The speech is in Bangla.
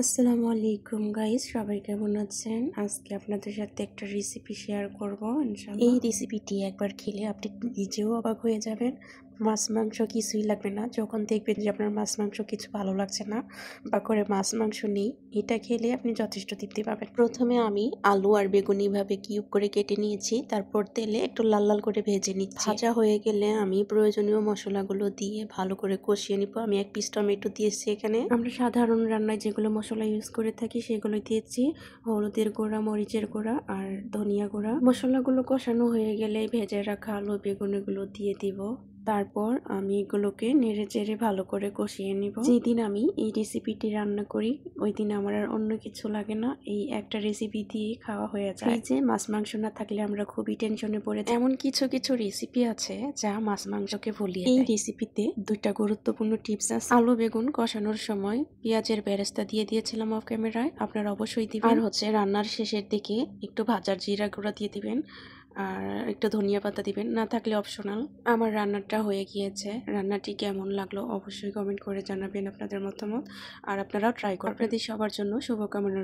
আসসালামু আলাইকুম গাইস, সবাই কেমন আছেন? আজকে আপনাদের সাথে একটা রেসিপি শেয়ার করব ইনশাআল্লাহ। এই রেসিপিটি একবার খেলে আপনি নিজেও অবাক হয়ে যাবেন। মাছ মাংস কিছুই লাগবে না। যখন দেখবেন যে আপনার মাছ মাংস কিছু ভালো লাগছে না বা করে মাছ মাংস নেই, এটা খেলে আপনি যথেষ্ট তৃপ্তি পাবেন। প্রথমে আমি আলু আর বেগুন এইভাবে কিউব করে কেটে নিয়েছি, তারপর তেলে একটু লাল লাল করে ভেজে নিচ্ছি। ভাজা হয়ে গেলে আমি প্রয়োজনীয় মশলাগুলো দিয়ে ভালো করে কষিয়ে নিব। আমি 1 পিস টমেটো দিয়েছি এখানে। আমরা সাধারণ রান্নায় যেগুলো মশলা ইউজ করে থাকি সেগুলো দিয়েছি। হলুদের গুঁড়া, মরিচের গুঁড়া আর ধনিয়া গুঁড়া। মশলাগুলো কষানো হয়ে গেলে ভেজে রাখা আলু বেগুন এগুলো দিয়ে দিব। তারপর আমি এগুলোকে নেড়ে চেড়ে ভালো করে কষিয়ে নিব। যেদিন আমি এই রেসিপিটি রান্না করি ওই দিন আমার আর অন্য কিছু লাগে না, এই একটা রেসিপি দিয়ে খাওয়া হয়ে যায়। এই যে মাছ মাংস না থাকলে আমরা খুবই টেনশনে পড়ে যাই। এমন কিছু কিছু রেসিপি আছে যা মাছ মাংসকে ভুলিয়ে দেয়। এই রেসিপিতে দুইটা গুরুত্বপূর্ণ টিপস আছে। আলু বেগুন কষানোর সময় পেঁয়াজের বেরেস্তা দিয়ে দিয়েছিলাম অফ ক্যামেরায়, আপনারা অবশ্যই দিবেন। আর হচ্ছে রান্নার শেষের দিকে একটু ভাজার জিরা গুঁড়া দিয়ে দিবেন আর একটু ধনিয়া পাতা দিবেন, না থাকলে অপশনাল। আমার রান্নাটা হয়ে গিয়েছে। রান্নাটি কেমন লাগলো অবশ্যই কমেন্ট করে জানাবেন আপনাদের মতামত, আর আপনারাও ট্রাই করবেন। আপনাদের সবার জন্য শুভকামনা।